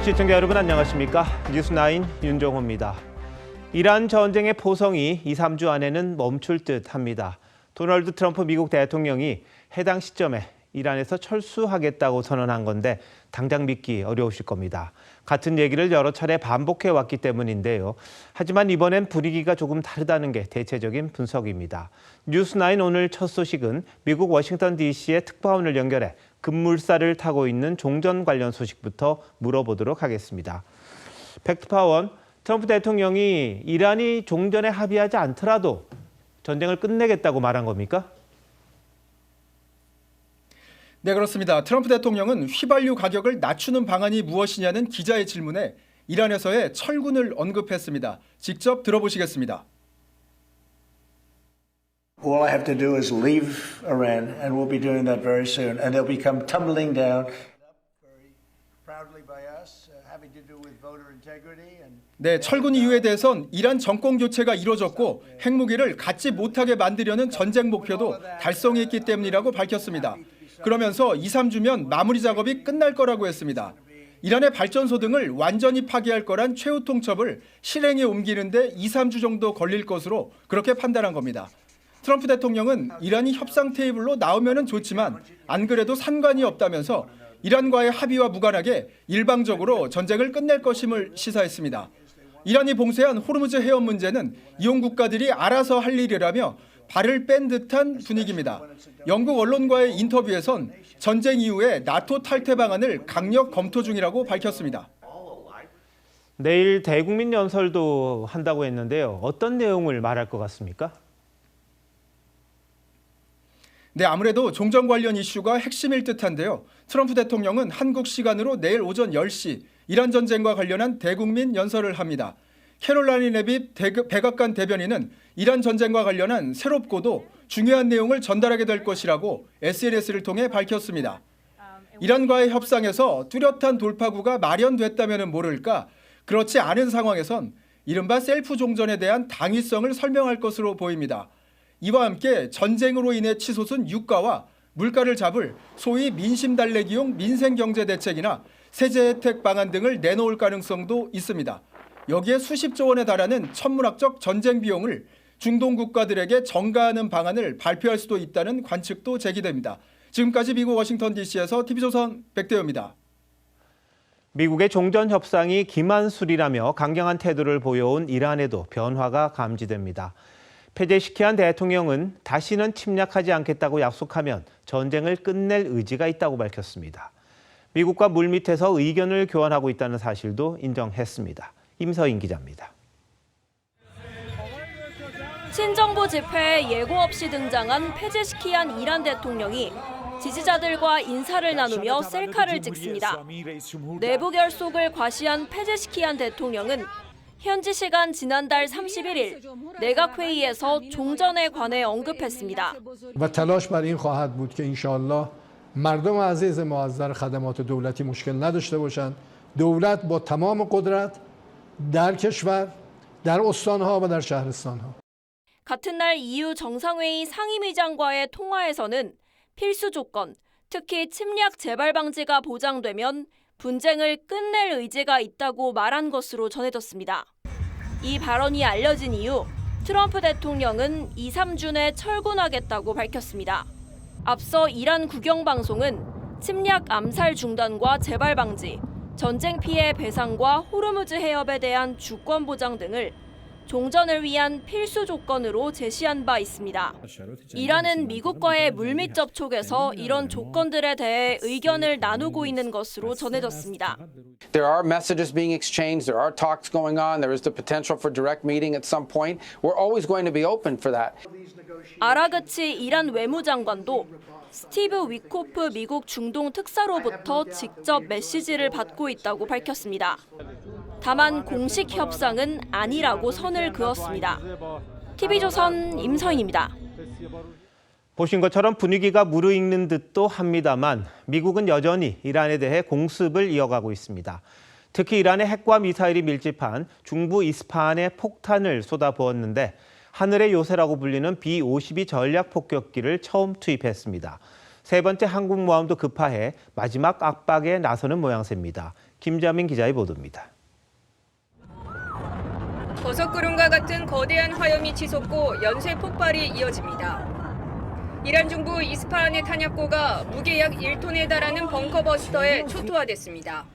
시청자 여러분 안녕하십니까? 뉴스9 윤종호입니다. 이란 전쟁의 포성이 2, 3주 안에는 멈출 듯합니다. 도널드 트럼프 미국 대통령이 해당 시점에 이란에서 철수하겠다고 선언한 건데 당장 믿기 어려우실 겁니다. 같은 얘기를 여러 차례 반복해 왔기 때문인데요. 하지만 이번엔 분위기가 조금 다르다는 게 대체적인 분석입니다. 뉴스9 오늘 첫 소식은 미국 워싱턴 DC의 특파원을 연결해 급물살을 타고 있는 종전 관련 소식부터 물어보도록 하겠습니다. 백특파원, 트럼프 대통령이 이란이 종전에 합의하지 않더라도 전쟁을 끝내겠다고 말한 겁니까? 네, 그렇습니다. 트럼프 대통령은 휘발유 가격을 낮추는 방안이 무엇이냐는 기자의 질문에 이란에서의 철군을 언급했습니다. 직접 들어보시겠습니다. All I have to do is leave Iran, and we'll be doing that very soon, and they'll become tumbling down. Very proudly by us, having to do with voter integrity and. 네, 철군 이유에 대해선 이란 정권 교체가 이뤄졌고 핵무기를 갖지 못하게 만들려는 전쟁 목표도 달성했기 때문이라고 밝혔습니다. 그러면서 2, 3주면 마무리 작업이 끝날 거라고 했습니다. 이란의 발전소 등을 완전히 파괴할 거란 최후 통첩을 실행에 옮기는데 2, 3주 정도 걸릴 것으로 그렇게 판단한 겁니다. 트럼프 대통령은 이란이 협상 테이블로 나오면은 좋지만 안 그래도 상관이 없다면서 이란과의 합의와 무관하게 일방적으로 전쟁을 끝낼 것임을 시사했습니다. 이란이 봉쇄한 호르무즈 해협 문제는 이용 국가들이 알아서 할 일이라며 발을 뺀 듯한 분위기입니다. 영국 언론과의 인터뷰에선 전쟁 이후에 나토 탈퇴 방안을 강력 검토 중이라고 밝혔습니다. 내일 대국민 연설도 한다고 했는데요. 어떤 내용을 말할 것 같습니까? 네, 아무래도 종전 관련 이슈가 핵심일 듯한데요. 트럼프 대통령은 한국 시간으로 내일 오전 10시 이란 전쟁과 관련한 대국민 연설을 합니다. 캐롤라인 레빗 백악관 대변인은 이란 전쟁과 관련한 새롭고도 중요한 내용을 전달하게 될 것이라고 SNS를 통해 밝혔습니다. 이란과의 협상에서 뚜렷한 돌파구가 마련됐다면 모를까, 그렇지 않은 상황에선 이른바 셀프 종전에 대한 당위성을 설명할 것으로 보입니다. 이와 함께 전쟁으로 인해 치솟은 유가와 물가를 잡을 소위 민심 달래기용 민생경제대책이나 세제 혜택 방안 등을 내놓을 가능성도 있습니다. 여기에 수십조 원에 달하는 천문학적 전쟁 비용을 중동 국가들에게 전가하는 방안을 발표할 수도 있다는 관측도 제기됩니다. 지금까지 미국 워싱턴 DC에서 TV조선 백대호입니다. 미국의 종전 협상이 기만술이라며 강경한 태도를 보여온 이란에도 변화가 감지됩니다. 페제시키안 대통령은 다시는 침략하지 않겠다고 약속하면 전쟁을 끝낼 의지가 있다고 밝혔습니다. 미국과 물밑에서 의견을 교환하고 있다는 사실도 인정했습니다. 임서인 기자입니다. 친정부 집회에 예고 없이 등장한 페제시키안 이란 대통령이 지지자들과 인사를 나누며 셀카를 찍습니다. 내부 결속을 과시한 페제시키안 대통령은 현지 시간 지난달 31일 내각회의에서 종전에 관해 언급했습니다. و تلاش بر این خواهد بود که ان شاء الله مردم عزیز ما از نظر خدمات دولتی مشکل نداشته باشند. دولت با تمام قدرت در کشور در استانها و در شهرستانها. 같은 날 EU 정상회의 상임위장과의 통화에서는 필수 조건, 특히 침략 재발 방지가 보장되면 분쟁을 끝낼 의지가 있다고 말한 것으로 전해졌습니다. 이 발언이 알려진 이후 트럼프 대통령은 2, 3주 내 철군하겠다고 밝혔습니다. 앞서 이란 국영방송은 침략 암살 중단과 재발 방지, 전쟁 피해 배상과 호르무즈 해협에 대한 주권 보장 등을 종전을 위한 필수 조건으로 제시한 바 있습니다. 이란은 미국과의 물밑 접촉에서 이런 조건들에 대해 의견을 나누고 있는 것으로 전해졌습니다. There are messages being exchanged, there are talks going on, there is the potential for direct meeting at some point. We're always going to be open for that. 아라그치 이란 외무장관도 스티브 위코프 미국 중동 특사로부터 직접 메시지를 받고 있다고 밝혔습니다. 다만 공식 협상은 아니라고 선을 그었습니다. TV조선 임서인입니다. 보신 것처럼 분위기가 무르익는 듯도 합니다만 미국은 여전히 이란에 대해 공습을 이어가고 있습니다. 특히 이란의 핵과 미사일이 밀집한 중부 이스파한에 폭탄을 쏟아부었는데 하늘의 요새라고 불리는 B-52 전략 폭격기를 처음 투입했습니다. 세 번째 한국 모함도 급파해 마지막 압박에 나서는 모양새입니다. 김자민 기자의 보도입니다. 버섯구름과 같은 거대한 화염이 치솟고 연쇄 폭발이 이어집니다. 이란 중부 이스파한의 탄약고가 무게 약 1톤에 달하는 벙커버스터에 초토화됐습니다.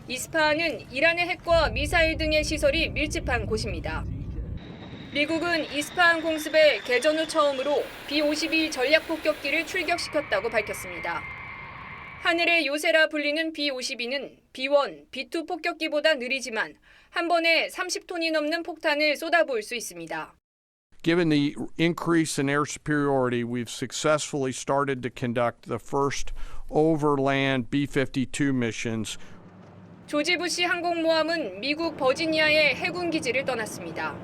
이스파한은 이란의 핵과 미사일 등의 시설이 밀집한 곳입니다. 미국은 이스파한 공습에 개전 후 처음으로 B-52 전략폭격기를 출격시켰다고 밝혔습니다. 하늘의 요새라 불리는 B-52는 B-1, B-2 폭격기보다 느리지만 한 번에 30톤이 넘는 폭탄을 쏟아부을 수 있습니다. Given the increase in air superiority, we've successfully started to conduct the first overland B-52 missions. 조지 부시 항공모함은 미국 버지니아의 해군 기지를 떠났습니다.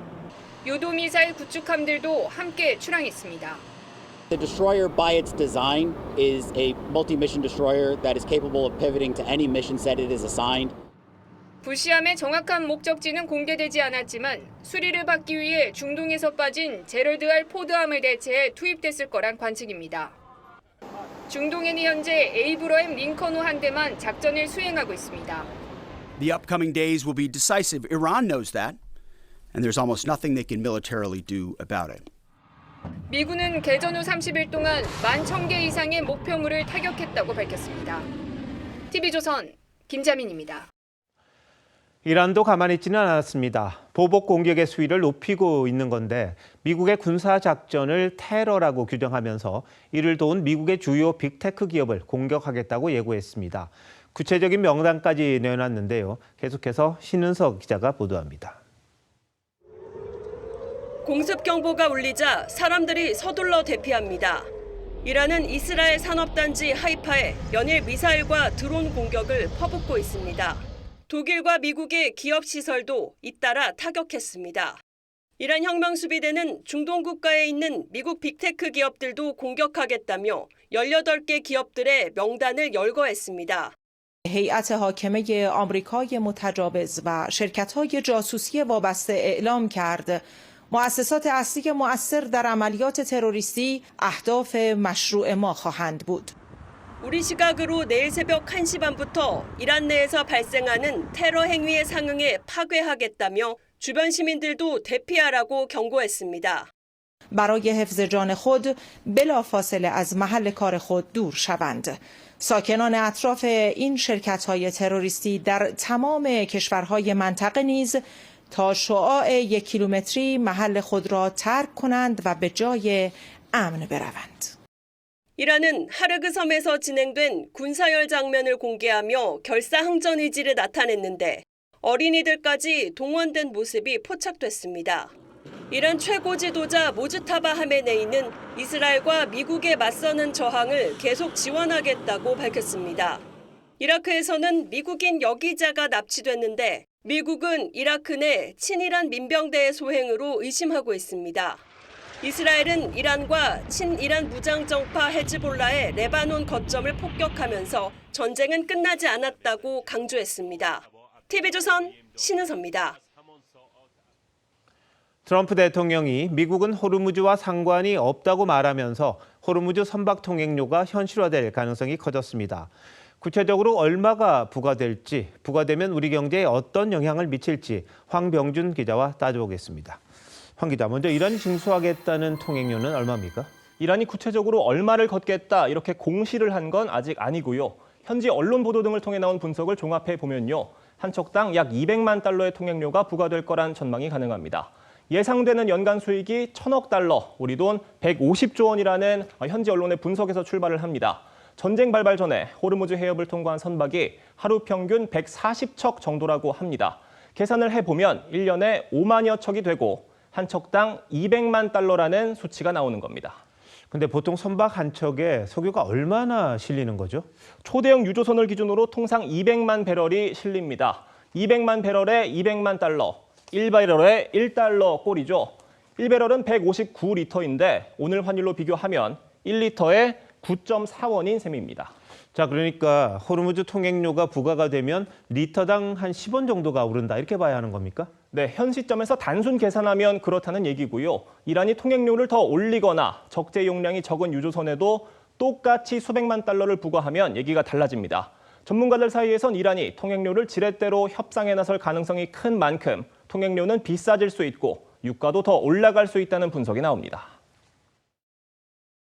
요도미사일 구축함들도 함께 출항했습니다. The destroyer by its design is a multi-mission destroyer that is capable of pivoting to any missions that it is assigned. 부시함의 정확한 목적지는 공개되지 않았지만 수리를 받기 위해 중동에서 빠진 제럴드 R 포드함을 대체해 투입됐을 거란 관측입니다. 중동에는 현재 에이브러햄 링컨호 한 대만 작전을 수행하고 있습니다. The upcoming days will be decisive. Iran knows that, and there's almost nothing they can militarily do about it. 미군은 개전 후 30일 동안 11,000개 이상의 목표물을 타격했다고 밝혔습니다. TV조선 김자민입니다. 이란도 가만히 있지는 않았습니다. 보복 공격의 수위를 높이고 있는 건데 미국의 군사작전을 테러라고 규정하면서 이를 도운 미국의 주요 빅테크 기업을 공격하겠다고 예고했습니다. 구체적인 명단까지 내놨는데요. 계속해서 신은석 기자가 보도합니다. 공습 경보가 울리자 사람들이 서둘러 대피합니다. 이란은 이스라엘 산업단지 하이파에 연일 미사일과 드론 공격을 퍼붓고 있습니다. 독일과 미국의 기업 시설도 잇따라 타격했습니다. 이란 혁명수비대는 중동 국가에 있는 미국 빅테크 기업들도 공격하겠다며 18개 기업들의 명단을 열거했습니다. هیئت حاکمه آمریکای متجاوز و شرکت‌های جاسوسی وابسته اعلام کرد مؤسسات اصلی مؤثر در عملیات تروریستی اهداف مشروع ما خواهند بود. 우리 시각으로 내일 새벽 1시 반부터 이란 내에서 발생하는 테러 행위에 상응해 파괴하겠다며 주변 시민들도 대피하라고 경고했습니다. برای حفظ جان خود بلافاصله از محل کار خود دور شوند. ساکنان اطراف این شرکت‌های تروریستی در تمام کشورهای منطقه نیز تا شعاع 1 کیلومتری محل خود را ترک کنند و به جای امن بروند. 이란은 하르그 섬에서 진행된 군사열 장면을 공개하며 결사항전 의지를 나타냈는데 어린이들까지 동원된 모습이 포착됐습니다. 이란 최고 지도자 모즈타바 하메네이는 이스라엘과 미국에 맞서는 저항을 계속 지원하겠다고 밝혔습니다. 이라크에서는 미국인 여기자가 납치됐는데 미국은 이라크 내 친이란 민병대의 소행으로 의심하고 있습니다. 이스라엘은 이란과 친이란 무장정파 헤즈볼라의 레바논 거점을 폭격하면서 전쟁은 끝나지 않았다고 강조했습니다. TV조선 신은서입니다. 트럼프 대통령이 미국은 호르무즈와 상관이 없다고 말하면서 호르무즈 선박 통행료가 현실화될 가능성이 커졌습니다. 구체적으로 얼마가 부과될지, 부과되면 우리 경제에 어떤 영향을 미칠지 황병준 기자와 따져보겠습니다. 황 기자, 먼저 이란이 징수하겠다는 통행료는 얼마입니까? 이란이 구체적으로 얼마를 걷겠다 이렇게 공시를 한 건 아직 아니고요. 현지 언론 보도 등을 통해 나온 분석을 종합해 보면요. 한 척당 약 200만 달러의 통행료가 부과될 거란 전망이 가능합니다. 예상되는 연간 수익이 1,000억 달러, 우리 돈 150조 원이라는 현지 언론의 분석에서 출발을 합니다. 전쟁 발발 전에 호르무즈 해협을 통과한 선박이 하루 평균 140척 정도라고 합니다. 계산을 해보면 1년에 5만여 척이 되고 한 척당 200만 달러라는 수치가 나오는 겁니다. 근데 보통 선박 한 척에 석유가 얼마나 실리는 거죠? 초대형 유조선을 기준으로 통상 200만 배럴이 실립니다. 200만 배럴에 200만 달러, 1배럴에 1달러 꼴이죠. 1배럴은 159리터인데 오늘 환율로 비교하면 1리터에 9.4원인 셈입니다. 자, 그러니까 호르무즈 통행료가 부과가 되면 리터당 한 10원 정도가 오른다, 이렇게 봐야 하는 겁니까? 네, 현 시점에서 단순 계산하면 그렇다는 얘기고요. 이란이 통행료를 더 올리거나 적재 용량이 적은 유조선에도 똑같이 수백만 달러를 부과하면 얘기가 달라집니다. 전문가들 사이에선 이란이 통행료를 지렛대로 협상에 나설 가능성이 큰 만큼 통행료는 비싸질 수 있고 유가도 더 올라갈 수 있다는 분석이 나옵니다.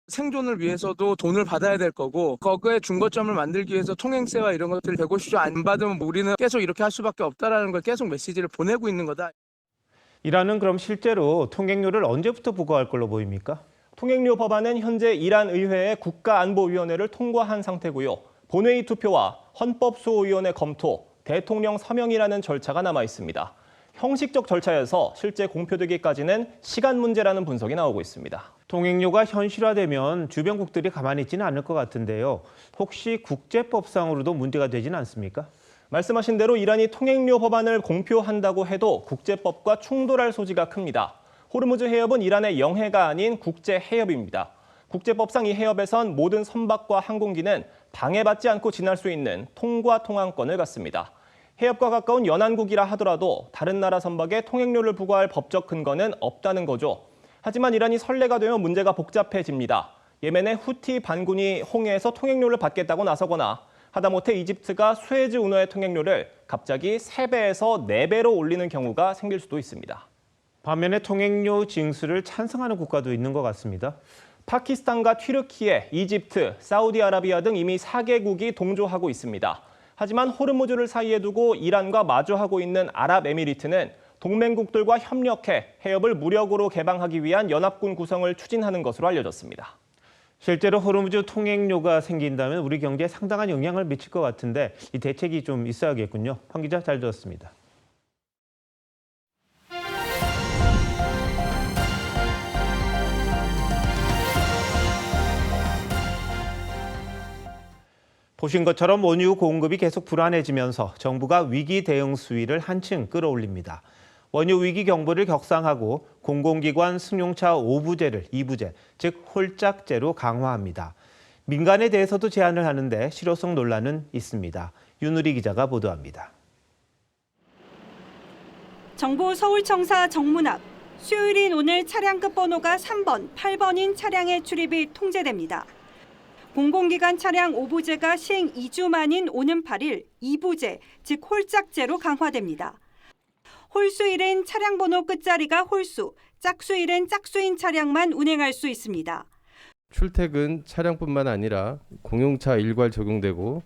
생존을 위해서도 돈을 받아야 될 거고 거기에 중거점을 만들기 위해서 통행세와 이런 것들 150조 안 받으면 우리는 계속 이렇게 할 수밖에 없다라는 걸 계속 메시지를 보내고 있는 거다. 이란은 그럼 실제로 통행료를 언제부터 부과할 걸로 보입니까? 통행료 법안은 현재 이란 의회의 국가안보위원회를 통과한 상태고요. 본회의 투표와 헌법수호위원회 검토, 대통령 서명이라는 절차가 남아 있습니다. 형식적 절차여서 실제 공표되기까지는 시간 문제라는 분석이 나오고 있습니다. 통행료가 현실화되면 주변국들이 가만히 있지는 않을 것 같은데요. 혹시 국제법상으로도 문제가 되지는 않습니까? 말씀하신 대로 이란이 통행료 법안을 공표한다고 해도 국제법과 충돌할 소지가 큽니다. 호르무즈 해협은 이란의 영해가 아닌 국제 해협입니다. 국제법상 이 해협에선 모든 선박과 항공기는 방해받지 않고 지날 수 있는 통과 통항권을 갖습니다. 해협과 가까운 연안국이라 하더라도 다른 나라 선박에 통행료를 부과할 법적 근거는 없다는 거죠. 하지만 이란이 선례가 되면 문제가 복잡해집니다. 예멘의 후티 반군이 홍해에서 통행료를 받겠다고 나서거나 하다못해 이집트가 수에즈 운하의 통행료를 갑자기 3배에서 4배로 올리는 경우가 생길 수도 있습니다. 반면에 통행료 징수를 찬성하는 국가도 있는 것 같습니다. 파키스탄과 튀르키예, 이집트, 사우디아라비아 등 이미 4개국이 동조하고 있습니다. 하지만 호르무즈를 사이에 두고 이란과 마주하고 있는 아랍에미리트는 동맹국들과 협력해 해협을 무력으로 개방하기 위한 연합군 구성을 추진하는 것으로 알려졌습니다. 실제로 호르무즈 통행료가 생긴다면 우리 경제에 상당한 영향을 미칠 것 같은데 이 대책이 좀 있어야겠군요. 황 기자 잘 들었습니다. 보신 것처럼 원유 공급이 계속 불안해지면서 정부가 위기 대응 수위를 한층 끌어올립니다. 원유 위기 경보를 격상하고 공공기관 승용차 5부제를 2부제, 즉 홀짝제로 강화합니다. 민간에 대해서도 제한을 하는데 실효성 논란은 있습니다. 윤우리 기자가 보도합니다. 정부 서울청사 정문 앞, 수요일인 오늘 차량급 번호가 3번, 8번인 차량의 출입이 통제됩니다. 공공기관 차량 5부제가 시행 2주 만인 오는 8일 2부제, 즉 홀짝제로 강화됩니다. 홀수일엔 차량 번호 끝자리가 홀수, 짝수일엔 짝수인 차량만 운행할 수 있습니다. 출퇴근 차량뿐만 아니라 공용차 일괄 적용되고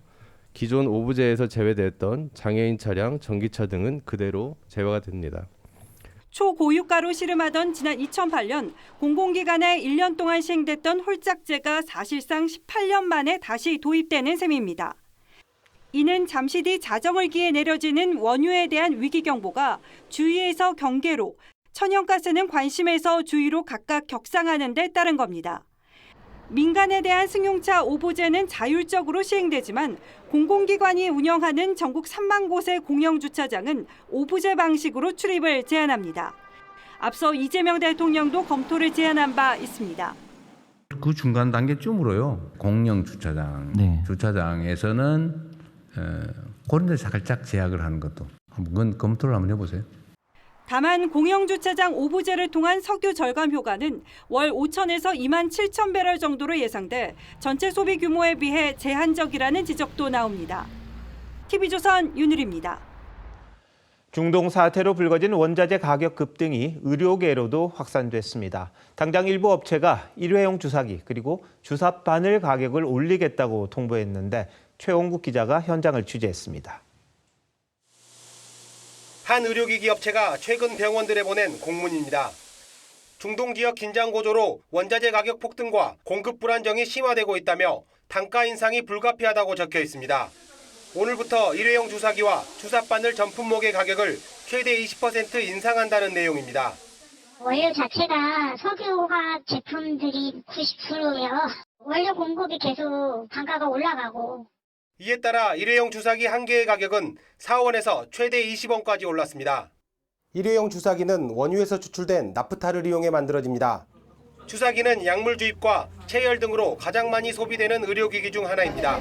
기존 5부제에서 제외됐던 장애인 차량, 전기차 등은 그대로 제외가 됩니다. 초고유가로 씨름하던 지난 2008년 공공기관에 1년 동안 시행됐던 홀짝제가 사실상 18년 만에 다시 도입되는 셈입니다. 이는 잠시 뒤 자정을 기해 내려지는 원유에 대한 위기 경보가 주의에서 경계로, 천연가스는 관심에서 주의로 각각 격상하는 데 따른 겁니다. 민간에 대한 승용차 5부제는 자율적으로 시행되지만 공공기관이 운영하는 전국 3만 곳의 공영주차장은 5부제 방식으로 출입을 제한합니다. 앞서 이재명 대통령도 검토를 제안한 바 있습니다. 그 중간 단계쯤으로요. 공영주차장, 주차장에서는 그런 데 살짝 제약을 하는 것도 그건 검토를 한번 해보세요. 다만 공영주차장 5부제를 통한 석유 절감 효과는 월 5천에서 2만 7천 배럴 정도로 예상돼 전체 소비 규모에 비해 제한적이라는 지적도 나옵니다. TV조선 윤유리입니다. 중동 사태로 불거진 원자재 가격 급등이 의료계로도 확산됐습니다. 당장 일부 업체가 일회용 주사기 그리고 주사 바늘 가격을 올리겠다고 통보했는데 최홍국 기자가 현장을 취재했습니다. 한 의료기기 업체가 최근 병원들에 보낸 공문입니다. 중동 지역 긴장 고조로 원자재 가격 폭등과 공급 불안정이 심화되고 있다며 단가 인상이 불가피하다고 적혀 있습니다. 오늘부터 일회용 주사기와 주사바늘 전품목의 가격을 최대 20% 인상한다는 내용입니다. 원료 자체가 석유화학 제품들이 90%예요. 원료 공급이 계속 단가가 올라가고. 이에 따라 일회용 주사기 한 개의 가격은 4원에서 최대 20원까지 올랐습니다. 일회용 주사기는 원유에서 추출된 나프타를 이용해 만들어집니다. 주사기는 약물 주입과 체열 등으로 가장 많이 소비되는 의료기기 중 하나입니다.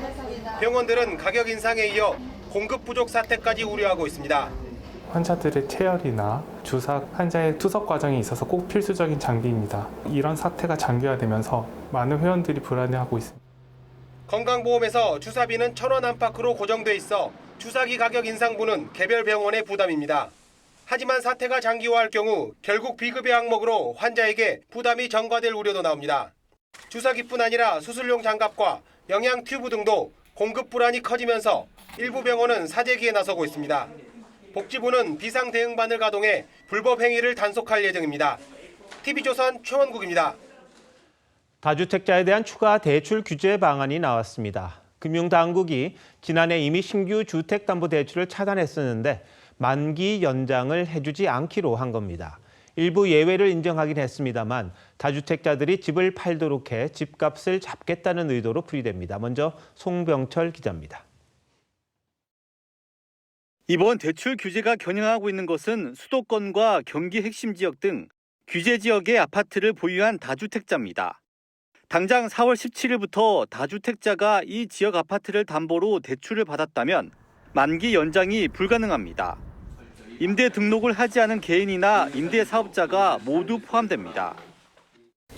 병원들은 가격 인상에 이어 공급 부족 사태까지 우려하고 있습니다. 환자들의 체열이나 주사 환자의 투석 과정에 있어서 꼭 필수적인 장비입니다. 이런 사태가 장기화되면서 많은 회원들이 불안해하고 있습니다. 건강보험에서 주사비는 1,000원 안팎으로 고정돼 있어 주사기 가격 인상분은 개별 병원의 부담입니다. 하지만 사태가 장기화할 경우 결국 비급여 항목으로 환자에게 부담이 전가될 우려도 나옵니다. 주사기뿐 아니라 수술용 장갑과 영양 튜브 등도 공급 불안이 커지면서 일부 병원은 사재기에 나서고 있습니다. 복지부는 비상 대응반을 가동해 불법 행위를 단속할 예정입니다. TV조선 최원국입니다. 다주택자에 대한 추가 대출 규제 방안이 나왔습니다. 금융당국이 지난해 이미 신규 주택담보대출을 차단했었는데 만기 연장을 해주지 않기로 한 겁니다. 일부 예외를 인정하긴 했습니다만 다주택자들이 집을 팔도록 해 집값을 잡겠다는 의도로 풀이됩니다. 먼저 송병철 기자입니다. 이번 대출 규제가 겨냥하고 있는 것은 수도권과 경기 핵심 지역 등 규제 지역의 아파트를 보유한 다주택자입니다. 당장 4월 17일부터 다주택자가 이 지역 아파트를 담보로 대출을 받았다면 만기 연장이 불가능합니다. 임대 등록을 하지 않은 개인이나 임대 사업자가 모두 포함됩니다.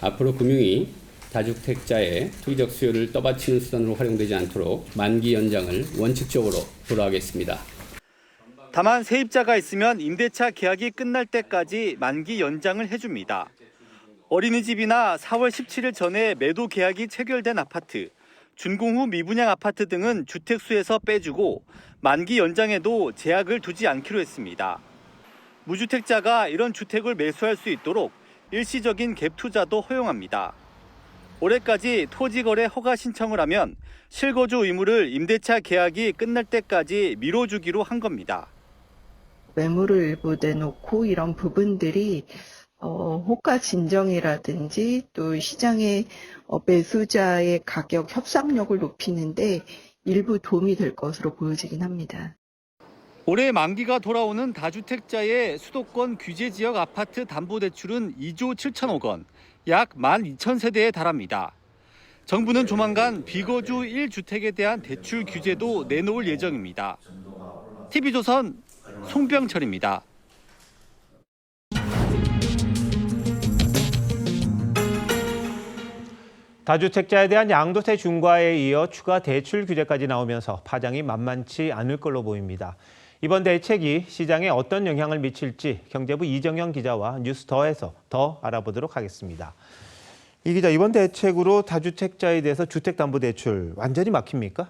앞으로 금융이 다주택자의 투기적 수요를 떠받치는 수단으로 활용되지 않도록 만기 연장을 원칙적으로 불허하겠습니다. 다만 세입자가 있으면 임대차 계약이 끝날 때까지 만기 연장을 해줍니다. 어린이집이나 4월 17일 전에 매도 계약이 체결된 아파트, 준공 후 미분양 아파트 등은 주택수에서 빼주고 만기 연장에도 제약을 두지 않기로 했습니다. 무주택자가 이런 주택을 매수할 수 있도록 일시적인 갭 투자도 허용합니다. 올해까지 토지거래 허가 신청을 하면 실거주 의무를 임대차 계약이 끝날 때까지 미뤄주기로 한 겁니다. 매물을 일부 내놓고 이런 부분들이 호가 진정이라든지 또 시장의 매수자의 가격 협상력을 높이는데 일부 도움이 될 것으로 보여지긴 합니다. 올해 만기가 돌아오는 다주택자의 수도권 규제 지역 아파트 담보대출은 2조 7천억 원, 약 12,000세대에 달합니다. 정부는 조만간 비거주 1주택에 대한 대출 규제도 내놓을 예정입니다. TV조선 송병철입니다. 다주택자에 대한 양도세 중과에 이어 추가 대출 규제까지 나오면서 파장이 만만치 않을 걸로 보입니다. 이번 대책이 시장에 어떤 영향을 미칠지 경제부 이정현 기자와 뉴스더에서 더 알아보도록 하겠습니다. 이 기자, 이번 대책으로 다주택자에 대해서 주택담보대출 완전히 막힙니까?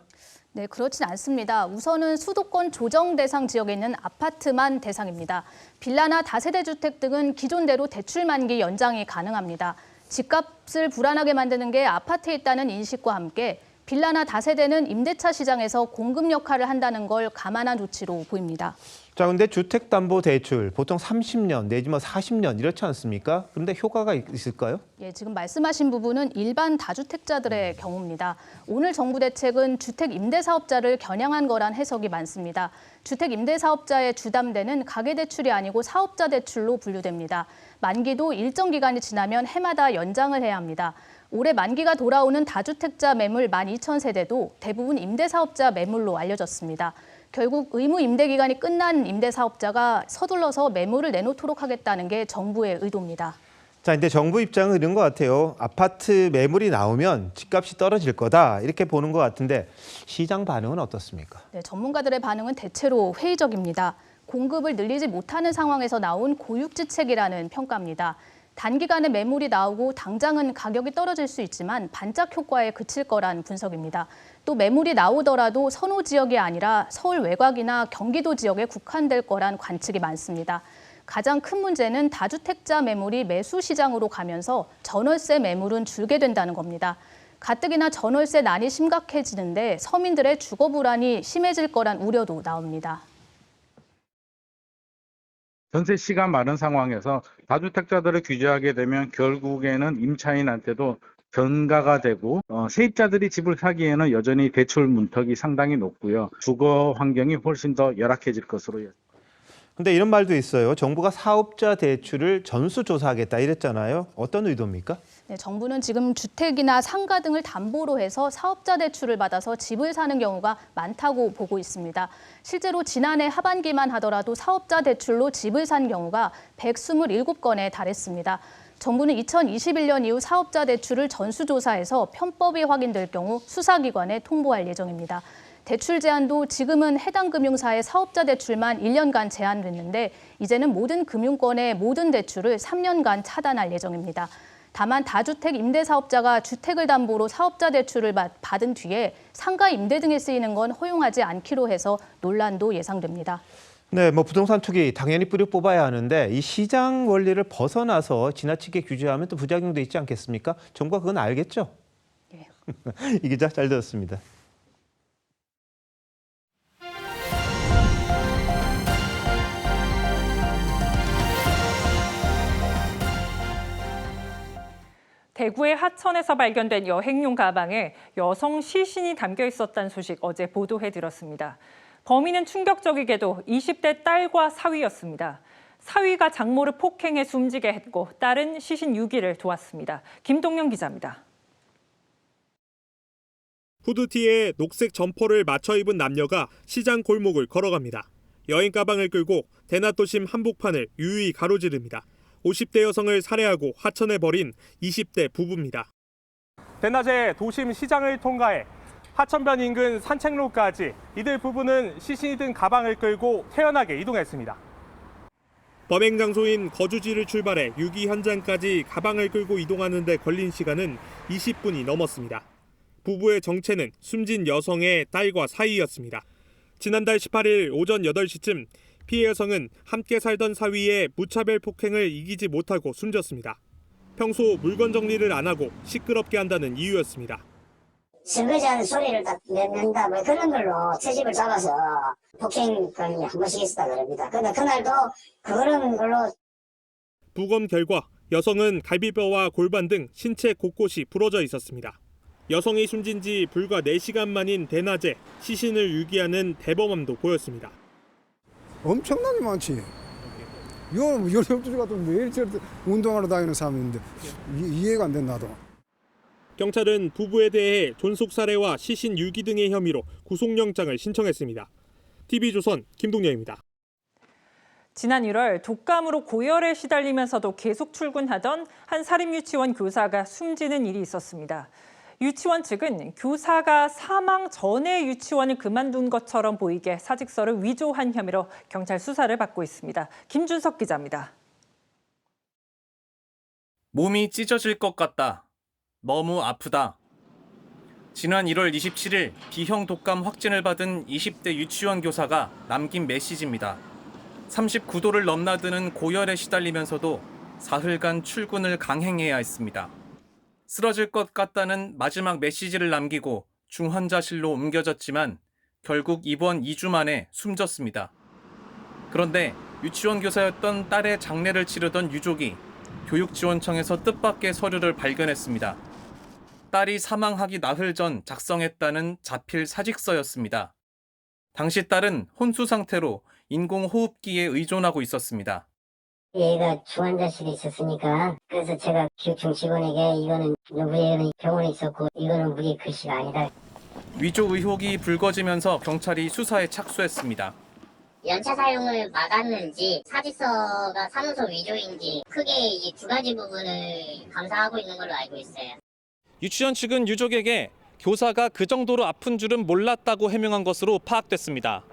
네, 그렇진 않습니다. 우선은 수도권 조정 대상 지역에 있는 아파트만 대상입니다. 빌라나 다세대 주택 등은 기존대로 대출 만기 연장이 가능합니다. 집값을 불안하게 만드는 게 아파트에 있다는 인식과 함께 빌라나 다세대는 임대차 시장에서 공급 역할을 한다는 걸 감안한 조치로 보입니다. 자, 근데 주택담보대출 보통 30년 내지 40년 이렇지 않습니까? 그런데 효과가 있을까요? 예, 지금 말씀하신 부분은 일반 다주택자들의 경우입니다. 오늘 정부 대책은 주택 임대사업자를 겨냥한 거란 해석이 많습니다. 주택 임대사업자의 주담대는 가계대출이 아니고 사업자 대출로 분류됩니다. 만기도 일정 기간이 지나면 해마다 연장을 해야 합니다. 올해 만기가 돌아오는 다주택자 매물 12,000세대도 대부분 임대사업자 매물로 알려졌습니다. 결국 의무 임대 기간이 끝난 임대사업자가 서둘러서 매물을 내놓도록 하겠다는 게 정부의 의도입니다. 자, 근데 정부 입장은 이런 것 같아요. 아파트 매물이 나오면 집값이 떨어질 거다 이렇게 보는 것 같은데 시장 반응은 어떻습니까? 네, 전문가들의 반응은 대체로 회의적입니다. 공급을 늘리지 못하는 상황에서 나온 고육지책이라는 평가입니다. 단기간에 매물이 나오고 당장은 가격이 떨어질 수 있지만 반짝 효과에 그칠 거란 분석입니다. 또 매물이 나오더라도 선호 지역이 아니라 서울 외곽이나 경기도 지역에 국한될 거란 관측이 많습니다. 가장 큰 문제는 다주택자 매물이 매수 시장으로 가면서 전월세 매물은 줄게 된다는 겁니다. 가뜩이나 전월세 난이 심각해지는데 서민들의 주거 불안이 심해질 거란 우려도 나옵니다. 전세 시가 많은 상황에서 다주택자들을 규제하게 되면 결국에는 임차인한테도 변가가 되고 세입자들이 집을 사기에는 여전히 대출 문턱이 상당히 높고요. 주거 환경이 훨씬 더 열악해질 것으로 예상됩니다. 근데 이런 말도 있어요. 정부가 사업자 대출을 전수조사하겠다 이랬잖아요. 어떤 의도입니까? 네, 정부는 지금 주택이나 상가 등을 담보로 해서 사업자 대출을 받아서 집을 사는 경우가 많다고 보고 있습니다. 실제로 지난해 하반기만 하더라도 사업자 대출로 집을 산 경우가 127건에 달했습니다. 정부는 2021년 이후 사업자 대출을 전수조사해서 편법이 확인될 경우 수사기관에 통보할 예정입니다. 대출 제한도 지금은 해당 금융사의 사업자 대출만 1년간 제한됐는데 이제는 모든 금융권의 모든 대출을 3년간 차단할 예정입니다. 다만 다주택 임대사업자가 주택을 담보로 사업자 대출을 받은 뒤에 상가 임대 등에 쓰이는 건 허용하지 않기로 해서 논란도 예상됩니다. 네, 부동산 투기 당연히 뿌리 뽑아야 하는데 이 시장 원리를 벗어나서 지나치게 규제하면 또 부작용도 있지 않겠습니까? 정부가 그건 알겠죠? 네. 이 기자 잘 들었습니다. 대구의 하천에서 발견된 여행용 가방에 여성 시신이 담겨 있었다는 소식 어제 보도해드렸습니다. 범인은 충격적이게도 20대 딸과 사위였습니다. 사위가 장모를 폭행해 숨지게 했고 딸은 시신 유기를 도왔습니다. 김동영 기자입니다. 후드티에 녹색 점퍼를 맞춰 입은 남녀가 시장 골목을 걸어갑니다. 여행 가방을 끌고 대낮도심 한복판을 유유히 가로지릅니다. 50대 여성을 살해하고 하천에 버린 20대 부부입니다. 대낮에 도심 시장을 통과해 하천변 인근 산책로까지 이들 부부는 시신이 든 가방을 끌고 태연하게 이동했습니다. 범행 장소인 거주지를 출발해 유기 현장까지 가방을 끌고 이동하는 데 걸린 시간은 20분이 넘었습니다. 부부의 정체는 숨진 여성의 딸과 사이였습니다. 지난달 18일 오전 8시쯤 피해 여성은 함께 살던 사위의 무차별 폭행을 이기지 못하고 숨졌습니다. 평소 물건 정리를 안 하고 시끄럽게 한다는 이유였습니다. 설거지 하는 소리를 딱 낸다, 그런 걸로 채집을 잡아서 폭행이 한 번씩 있었다 그럽니다. 근데 그날도 그런 걸로. 부검 결과 여성은 갈비뼈와 골반 등 신체 곳곳이 부러져 있었습니다. 여성이 숨진 지 불과 4시간 만인 대낮에 시신을 유기하는 대범함도 보였습니다. 엄청나게 많지. 12시 같으면 매일 저렇게 운동하러 다니는 사람인데 이해가 안 된다. 나도. 경찰은 부부에 대해 존속살해와 시신 유기 등의 혐의로 구속영장을 신청했습니다. TV조선 김동영입니다. 지난 1월 독감으로 고열에 시달리면서도 계속 출근하던 한 사립유치원 교사가 숨지는 일이 있었습니다. 유치원 측은 교사가 사망 전에 유치원을 그만둔 것처럼 보이게 사직서를 위조한 혐의로 경찰 수사를 받고 있습니다. 김준석 기자입니다. 몸이 찢어질 것 같다. 너무 아프다. 지난 1월 27일 B형 독감 확진을 받은 20대 유치원 교사가 남긴 메시지입니다. 39도를 넘나드는 고열에 시달리면서도 사흘간 출근을 강행해야 했습니다. 쓰러질 것 같다는 마지막 메시지를 남기고 중환자실로 옮겨졌지만 결국 입원 2주 만에 숨졌습니다. 그런데 유치원 교사였던 딸의 장례를 치르던 유족이 교육지원청에서 뜻밖의 서류를 발견했습니다. 딸이 사망하기 나흘 전 작성했다는 자필 사직서였습니다. 당시 딸은 혼수 상태로 인공호흡기에 의존하고 있었습니다. 얘가 중환자실에 있었으니까 그래서 제가 교육청 직원에게 이거는 누구의 병원에 있었고 이거는 우리 글씨가 아니다. 위조 의혹이 불거지면서 경찰이 수사에 착수했습니다. 연차 사용을 막았는지 사직서가 사문서 위조인지 크게 이 두 가지 부분을 감사하고 있는 걸로 알고 있어요. 유치원 측은 유족에게 교사가 그 정도로 아픈 줄은 몰랐다고 해명한 것으로 파악됐습니다.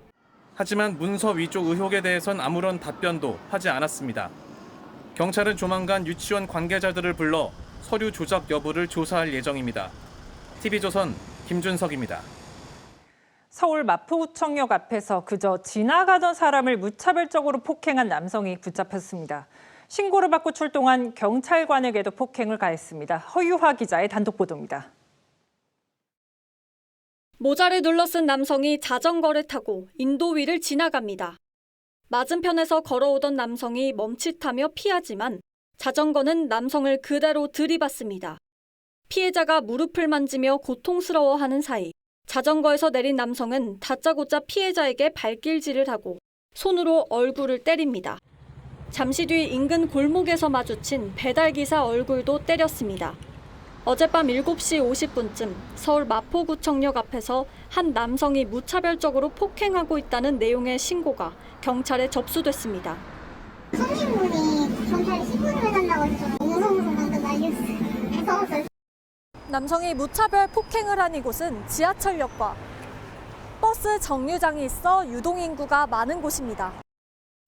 하지만 문서 위조 의혹에 대해선 아무런 답변도 하지 않았습니다. 경찰은 조만간 유치원 관계자들을 불러 서류 조작 여부를 조사할 예정입니다. TV조선 김준석입니다. 서울 마포구청역 앞에서 그저 지나가던 사람을 무차별적으로 폭행한 남성이 붙잡혔습니다. 신고를 받고 출동한 경찰관에게도 폭행을 가했습니다. 허유화 기자의 단독 보도입니다. 모자를 눌러쓴 남성이 자전거를 타고 인도 위를 지나갑니다. 맞은편에서 걸어오던 남성이 멈칫하며 피하지만 자전거는 남성을 그대로 들이받습니다. 피해자가 무릎을 만지며 고통스러워하는 사이 자전거에서 내린 남성은 다짜고짜 피해자에게 발길질을 하고 손으로 얼굴을 때립니다. 잠시 뒤 인근 골목에서 마주친 배달기사 얼굴도 때렸습니다. 어젯밤 7시 50분쯤 서울 마포구청역 앞에서 한 남성이 무차별적으로 폭행하고 있다는 내용의 신고가 경찰에 접수됐습니다. 성신분이 경찰에 신고를 해달라고 해서 남성이 무차별 폭행을 한 이곳은 지하철역과 버스 정류장이 있어 유동인구가 많은 곳입니다.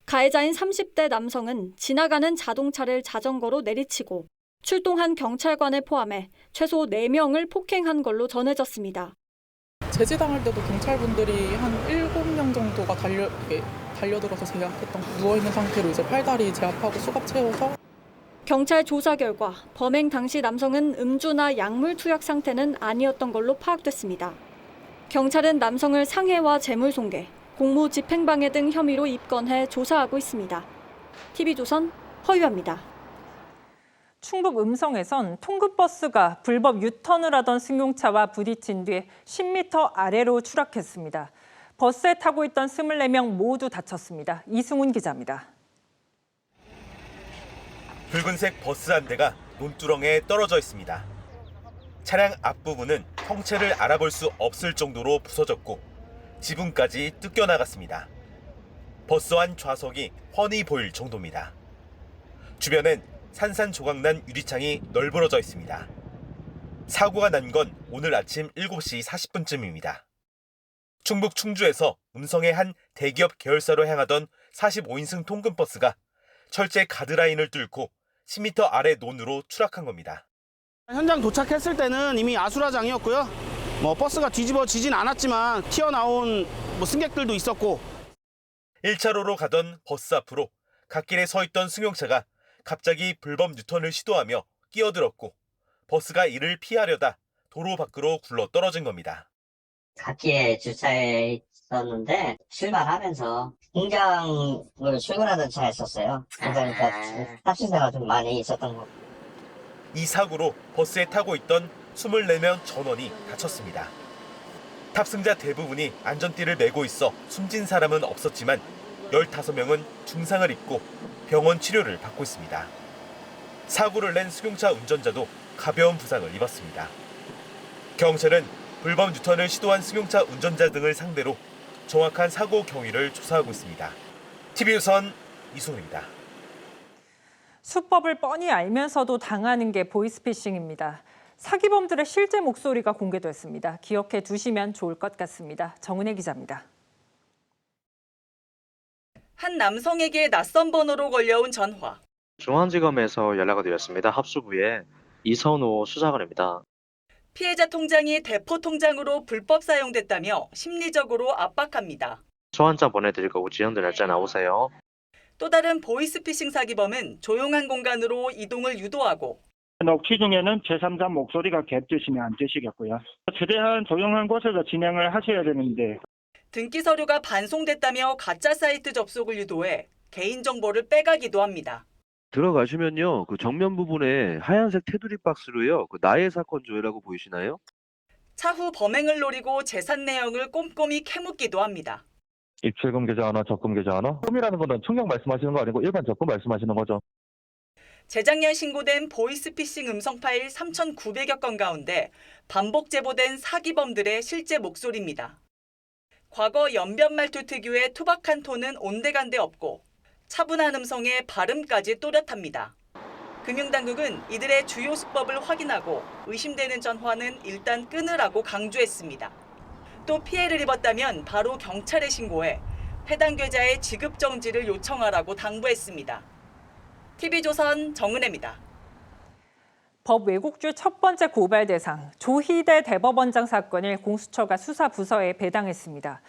가해자인 30대 남성은 지나가는 자동차를 자전거로 내리치고 출동한 경찰관을 포함해 최소 4명을 폭행한 걸로 전해졌습니다. 제지당할 때도 경찰분들이 한 7명 정도가 달려들어서 제압했던, 누워있는 상태로 이제 팔다리 제압하고 수갑 채워서. 경찰 조사 결과 범행 당시 남성은 음주나 약물 투약 상태는 아니었던 걸로 파악됐습니다. 경찰은 남성을 상해와 재물손괴, 공무집행방해 등 혐의로 입건해 조사하고 있습니다. TV조선 허유아입니다. 충북 음성에선 통근버스가 불법 유턴을 하던 승용차와 부딪힌 뒤 10m 아래로 추락했습니다. 버스에 타고 있던 24명 모두 다쳤습니다. 이승훈 기자입니다. 붉은색 버스 한 대가 논두렁에 떨어져 있습니다. 차량 앞부분은 형체를 알아볼 수 없을 정도로 부서졌고 지붕까지 뜯겨나갔습니다. 버스 안 좌석이 훤히 보일 정도입니다. 주변엔 산산조각난 유리창이 널브러져 있습니다. 사고가 난 건 오늘 아침 7시 40분쯤입니다. 충북 충주에서 음성의 한 대기업 계열사로 향하던 45인승 통근버스가 철제 가드라인을 뚫고 10m 아래 논으로 추락한 겁니다. 현장 도착했을 때는 이미 아수라장이었고요. 버스가 뒤집어지진 않았지만 튀어나온 승객들도 있었고. 1차로로 가던 버스 앞으로 갓길에 서 있던 승용차가 갑자기 불법 유턴을 시도하며 끼어들었고 버스가 이를 피하려다 도로 밖으로 굴러 떨어진 겁니다. 갓길에 주차해 있었는데 출발하면서 공장을 출근하던 차였었어요. 그러니까 탑승자가 좀 많이 있었던 거. 이 사고로 버스에 타고 있던 24명 전원이 다쳤습니다. 탑승자 대부분이 안전띠를 메고 있어 숨진 사람은 없었지만 15명은 중상을 입고 병원 치료를 받고 있습니다. 사고를 낸 승용차 운전자도 가벼운 부상을 입었습니다. 경찰은 불법 유턴을 시도한 승용차 운전자 등을 상대로 정확한 사고 경위를 조사하고 있습니다. TV조선 이승훈입니다. 수법을 뻔히 알면서도 당하는 게 보이스피싱입니다. 사기범들의 실제 목소리가 공개됐습니다. 기억해 두시면 좋을 것 같습니다. 정은혜 기자입니다. 한 남성에게 낯선 번호로 걸려온 전화. 중앙지검에서 연락을 드렸습니다. 합수부에 이선호 수사관입니다. 피해자 통장이 대포 통장으로 불법 사용됐다며 심리적으로 압박합니다. 소환장 보내드릴 거고 지연된 날짜 나오세요. 또 다른 보이스피싱 사기범은 조용한 공간으로 이동을 유도하고 녹취 중에는 제3자 목소리가 겹치시면 안 되시겠고요. 최대한 조용한 곳에서 진행을 하셔야 되는데 등기 서류가 반송됐다며 가짜 사이트 접속을 유도해 개인정보를 빼가기도 합니다. 들어가시면요, 그 정면 부분에 하얀색 테두리 박스로요, 그 나의 사건 조회라고 보이시나요? 차후 범행을 노리고 재산 내역을 꼼꼼히 캐묻기도 합니다. 입출금 계좌 하나, 적금 계좌 하나? 금이라는 거는 총량 말씀하시는 거 아니고 일반 적금 말씀하시는 거죠? 재작년 신고된 보이스피싱 음성 파일 3,900여 건 가운데 반복 제보된 사기범들의 실제 목소리입니다. 과거 연변 말투 특유의 투박한 톤은 온데간데 없고 차분한 음성의 발음까지 또렷합니다. 금융당국은 이들의 주요 수법을 확인하고 의심되는 전화는 일단 끊으라고 강조했습니다. 또 피해를 입었다면 바로 경찰에 신고해 해당 계좌의 지급 정지를 요청하라고 당부했습니다. TV조선 정은혜입니다. 법 왜곡죄 첫 번째 고발 대상 조희대 대법원장 사건을 공수처가 수사부서에 배당했습니다.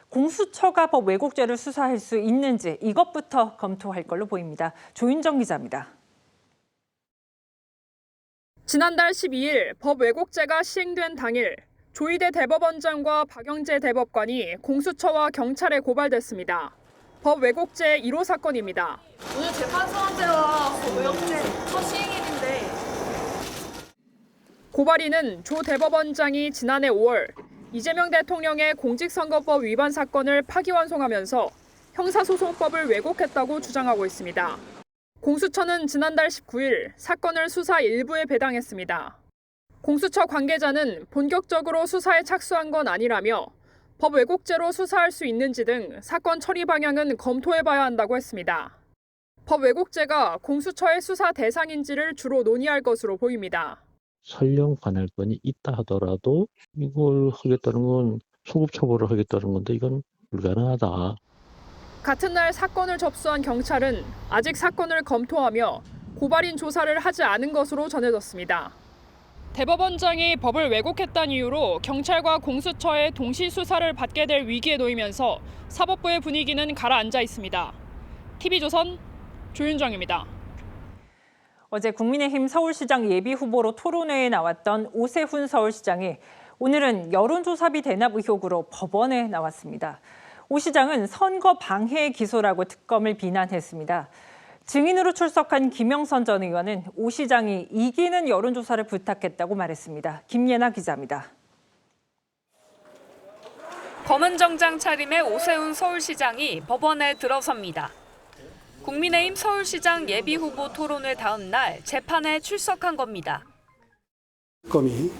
공수처가 법 왜곡죄를 수사할 수 있는지 이것부터 검토할 걸로 보입니다. 조윤정 기자입니다. 지난달 12일 법 왜곡죄가 시행된 당일 조희대 대법원장과 박영재 대법관이 공수처와 경찰에 고발됐습니다. 법 왜곡죄 1호 사건입니다. 오늘 재판소한테와 법 왜곡죄 첫 시행일인데 고발인은 조 대법원장이 지난해 5월 이재명 대통령의 공직선거법 위반 사건을 파기환송하면서 형사소송법을 왜곡했다고 주장하고 있습니다. 공수처는 지난달 19일 사건을 수사 일부에 배당했습니다. 공수처 관계자는 본격적으로 수사에 착수한 건 아니라며 법 왜곡죄로 수사할 수 있는지 등 사건 처리 방향은 검토해봐야 한다고 했습니다. 법 왜곡죄가 공수처의 수사 대상인지를 주로 논의할 것으로 보입니다. 설령 관할권이 있다 하더라도 이걸 하겠다는 건 소급 처벌을 하겠다는 건데 이건 불가능하다. 같은 날 사건을 접수한 경찰은 아직 사건을 검토하며 고발인 조사를 하지 않은 것으로 전해졌습니다. 대법원장이 법을 왜곡했다는 이유로 경찰과 공수처의 동시 수사를 받게 될 위기에 놓이면서 사법부의 분위기는 가라앉아 있습니다. TV조선 조윤정입니다. 어제 국민의힘 서울시장 예비후보로 토론회에 나왔던 오세훈 서울시장이 오늘은 여론조사비 대납 의혹으로 법원에 나왔습니다. 오 시장은 선거 방해 기소라고 특검을 비난했습니다. 증인으로 출석한 김영선 전 의원은 오 시장이 이기는 여론조사를 부탁했다고 말했습니다. 김예나 기자입니다. 검은 정장 차림의 오세훈 서울시장이 법원에 들어섭니다. 국민의힘 서울시장 예비후보 토론회 다음 날 재판에 출석한 겁니다. 특검이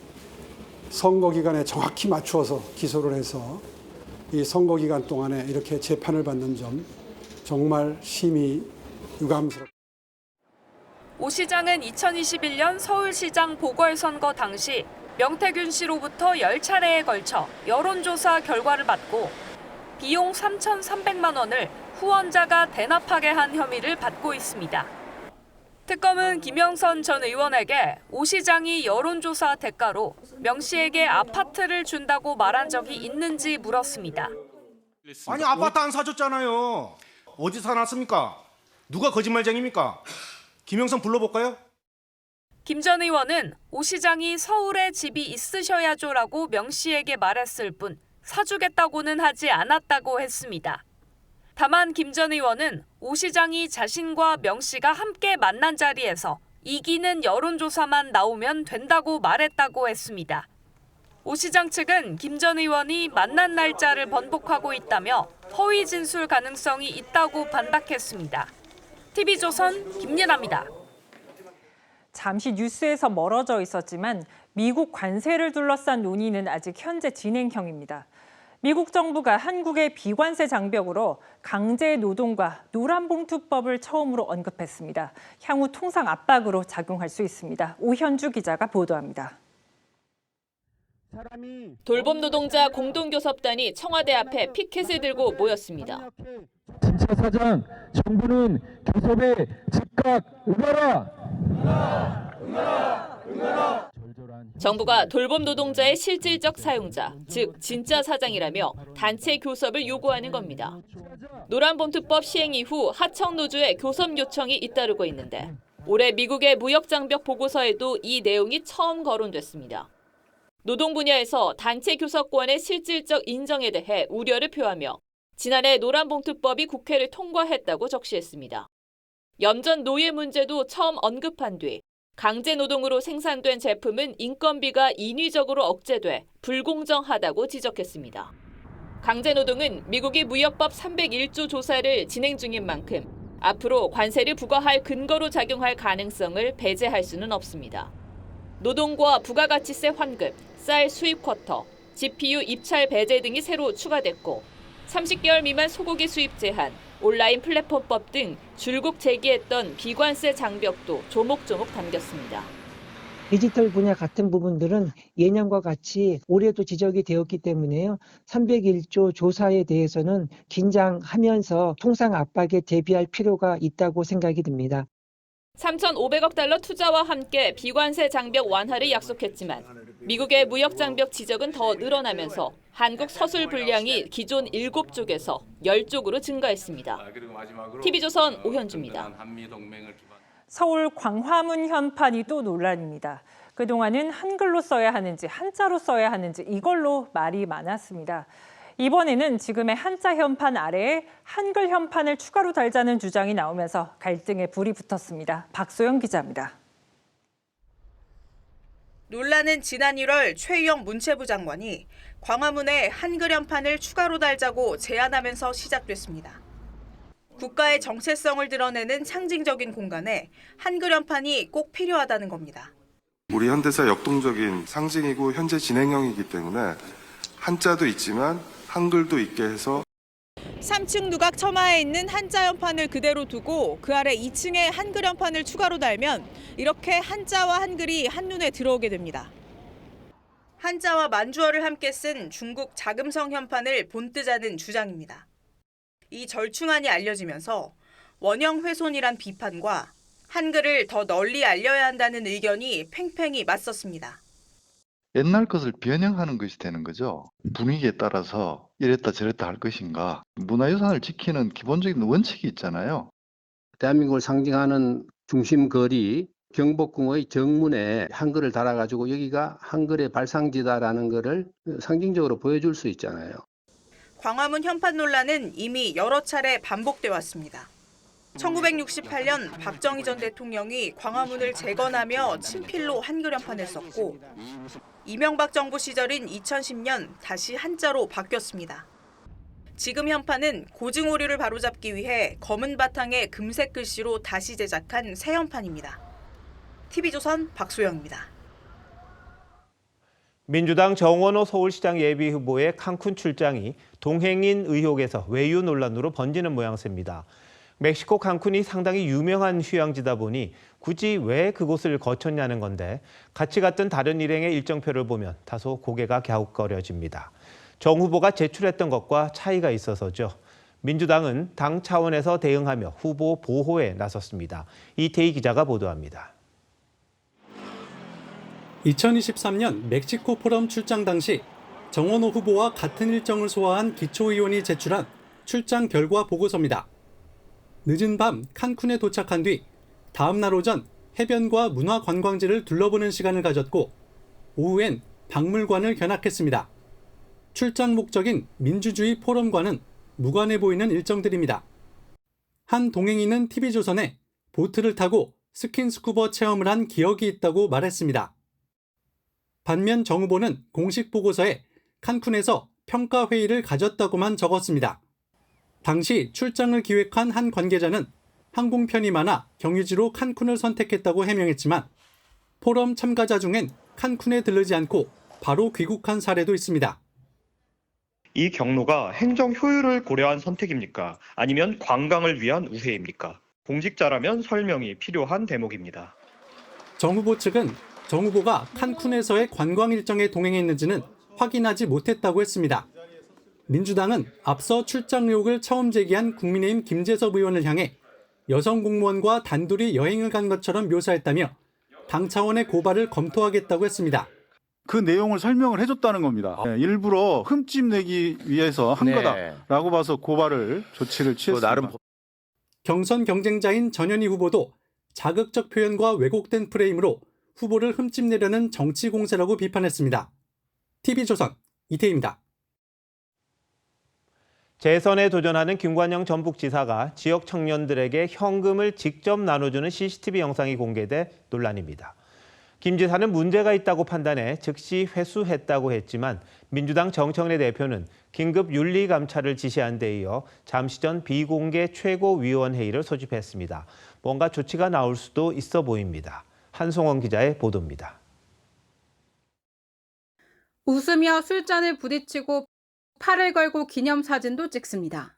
선거 기간에 정확히 맞추어서 기소를 해서 이 선거 기간 동안에 이렇게 재판을 받는 점 정말 심히 유감스럽습니다. 오 시장은 2021년 서울시장 보궐선거 당시 명태균 씨로부터 10차례에 걸쳐 여론조사 결과를 받고 비용 3,300만 원을 후원자가 대납하게 한 혐의를 받고 있습니다. 특검은 김영선 전 의원에게 오 시장이 여론조사 대가로 명 씨에게 아파트를 준다고 말한 적이 있는지 물었습니다. 아니 아파트 안 사줬잖아요. 어디서 사놨습니까? 누가 거짓말쟁입니까? 김영선 불러볼까요? 김 전 의원은 오 시장이 서울에 집이 있으셔야죠라고 명 씨에게 말했을 뿐 사주겠다고는 하지 않았다고 했습니다. 다만 김 전 의원은 오 시장이 자신과 명 씨가 함께 만난 자리에서 이기는 여론조사만 나오면 된다고 말했다고 했습니다. 오 시장 측은 김 전 의원이 만난 날짜를 번복하고 있다며 허위 진술 가능성이 있다고 반박했습니다. TV조선 김예나입니다. 잠시 뉴스에서 멀어져 있었지만 미국 관세를 둘러싼 논의는 아직 현재 진행형입니다. 미국 정부가 한국의 비관세 장벽으로 강제 노동과 노란봉투법을 처음으로 언급했습니다. 향후 통상 압박으로 작용할 수 있습니다. 오현주 기자가 보도합니다. 돌봄 노동자 공동교섭단이 청와대 앞에 피켓을 들고 모였습니다. 진짜 사장, 정부는 교섭에 즉각 응하라! 정부가 돌봄 노동자의 실질적 사용자, 즉 진짜 사장이라며 단체 교섭을 요구하는 겁니다. 노란봉투법 시행 이후 하청 노조의 교섭 요청이 잇따르고 있는데 올해 미국의 무역장벽 보고서에도 이 내용이 처음 거론됐습니다. 노동 분야에서 단체 교섭권의 실질적 인정에 대해 우려를 표하며 지난해 노란봉투법이 국회를 통과했다고 적시했습니다. 염전 노예 문제도 처음 언급한 뒤 강제 노동으로 생산된 제품은 인건비가 인위적으로 억제돼 불공정하다고 지적했습니다. 강제 노동은 미국이 무역법 301조 조사를 진행 중인 만큼 앞으로 관세를 부과할 근거로 작용할 가능성을 배제할 수는 없습니다. 노동과 부가가치세 환급, 쌀 수입 쿼터, GPU 입찰 배제 등이 새로 추가됐고 30개월 미만 소고기 수입 제한, 온라인 플랫폼법 등 줄곧 제기했던 비관세 장벽도 조목조목 담겼습니다. 디지털 분야 같은 부분들은 예년과 같이 올해도 지적이 되었기 때문에요. 301조 조사에 대해서는 긴장하면서 통상 압박에 대비할 필요가 있다고 생각이 듭니다. 3,500억 달러 투자와 함께 비관세 장벽 완화를 약속했지만 미국의 무역 장벽 지적은 더 늘어나면서 한국 서술 분량이 기존 7쪽에서 10쪽으로 증가했습니다. TV조선 오현주입니다. 서울 광화문 현판이 또 논란입니다. 그동안은 한글로 써야 하는지 한자로 써야 하는지 이걸로 말이 많았습니다. 이번에는 지금의 한자 현판 아래에 한글 현판을 추가로 달자는 주장이 나오면서 갈등에 불이 붙었습니다. 박소영 기자입니다. 논란은 지난 1월 최희영 문체부 장관이 광화문에 한글 현판을 추가로 달자고 제안하면서 시작됐습니다. 국가의 정체성을 드러내는 상징적인 공간에 한글 현판이 꼭 필요하다는 겁니다. 우리 현대사 역동적인 상징이고 현재 진행형이기 때문에 한자도 있지만 한글도 있게 해서 3층 누각 처마에 있는 한자 현판을 그대로 두고 그 아래 2층에 한글 현판을 추가로 달면 이렇게 한자와 한글이 한눈에 들어오게 됩니다. 한자와 만주어를 함께 쓴 중국 자금성 현판을 본뜨자는 주장입니다. 이 절충안이 알려지면서 원형 훼손이란 비판과 한글을 더 널리 알려야 한다는 의견이 팽팽히 맞섰습니다. 옛날 것을 변형하는 것이 되는 거죠. 분위기에 따라서 이랬다 저랬다 할 것인가. 문화유산을 지키는 기본적인 원칙이 있잖아요. 대한민국을 상징하는 중심거리 경복궁의 정문에 한글을 달아가지고 여기가 한글의 발상지다라는 것을 상징적으로 보여줄 수 있잖아요. 광화문 현판 논란은 이미 여러 차례 반복돼 왔습니다. 1968년 박정희 전 대통령이 광화문을 재건하며 친필로 한글 현판을 썼고 이명박 정부 시절인 2010년 다시 한자로 바뀌었습니다. 지금 현판은 고증 오류를 바로잡기 위해 검은 바탕에 금색 글씨로 다시 제작한 새 현판입니다. TV조선 박소영입니다. 민주당 정원호 서울시장 예비후보의 칸쿤 출장이 동행인 의혹에서 외유 논란으로 번지는 모양새입니다. 멕시코 칸쿤이 상당히 유명한 휴양지다 보니 굳이 왜 그곳을 거쳤냐는 건데 같이 갔던 다른 일행의 일정표를 보면 다소 고개가 갸웃거려집니다. 정 후보가 제출했던 것과 차이가 있어서죠. 민주당은 당 차원에서 대응하며 후보 보호에 나섰습니다. 이태희 기자가 보도합니다. 2023년 멕시코 포럼 출장 당시 정원호 후보와 같은 일정을 소화한 기초의원이 제출한 출장 결과 보고서입니다. 늦은 밤 칸쿤에 도착한 뒤 다음 날 오전 해변과 문화관광지를 둘러보는 시간을 가졌고 오후엔 박물관을 견학했습니다. 출장 목적인 민주주의 포럼과는 무관해 보이는 일정들입니다. 한 동행인은 TV조선에 보트를 타고 스킨스쿠버 체험을 한 기억이 있다고 말했습니다. 반면 정 후보는 공식 보고서에 칸쿤에서 평가회의를 가졌다고만 적었습니다. 당시 출장을 기획한 한 관계자는 항공편이 많아 경유지로 칸쿤을 선택했다고 해명했지만 포럼 참가자 중엔 칸쿤에 들르지 않고 바로 귀국한 사례도 있습니다. 이 경로가 행정 효율을 고려한 선택입니까? 아니면 관광을 위한 우회입니까? 공직자라면 설명이 필요한 대목입니다. 정 후보 측은 정 후보가 칸쿤에서의 관광 일정에 동행했는지는 확인하지 못했다고 했습니다. 민주당은 앞서 출장 의혹을 처음 제기한 국민의힘 김재섭 의원을 향해 여성 공무원과 단둘이 여행을 간 것처럼 묘사했다며 당 차원의 고발을 검토하겠다고 했습니다. 그 내용을 설명을 해줬다는 겁니다. 일부러 흠집 내기 위해서 한 거다라고 봐서 고발을 조치를 취했습니다. 경선 경쟁자인 전현희 후보도 자극적 표현과 왜곡된 프레임으로 후보를 흠집내려는 정치 공세라고 비판했습니다. TV조선 이태희입니다. 재선에 도전하는 김관영 전북지사가 지역 청년들에게 현금을 직접 나눠주는 CCTV 영상이 공개돼 논란입니다. 김 지사는 문제가 있다고 판단해 즉시 회수했다고 했지만 민주당 정청래 대표는 긴급 윤리감찰을 지시한 데 이어 잠시 전 비공개 최고위원회의를 소집했습니다. 뭔가 조치가 나올 수도 있어 보입니다. 한송원 기자의 보도입니다. 웃으며 술잔을 부딪히고 팔을 걸고 기념사진도 찍습니다.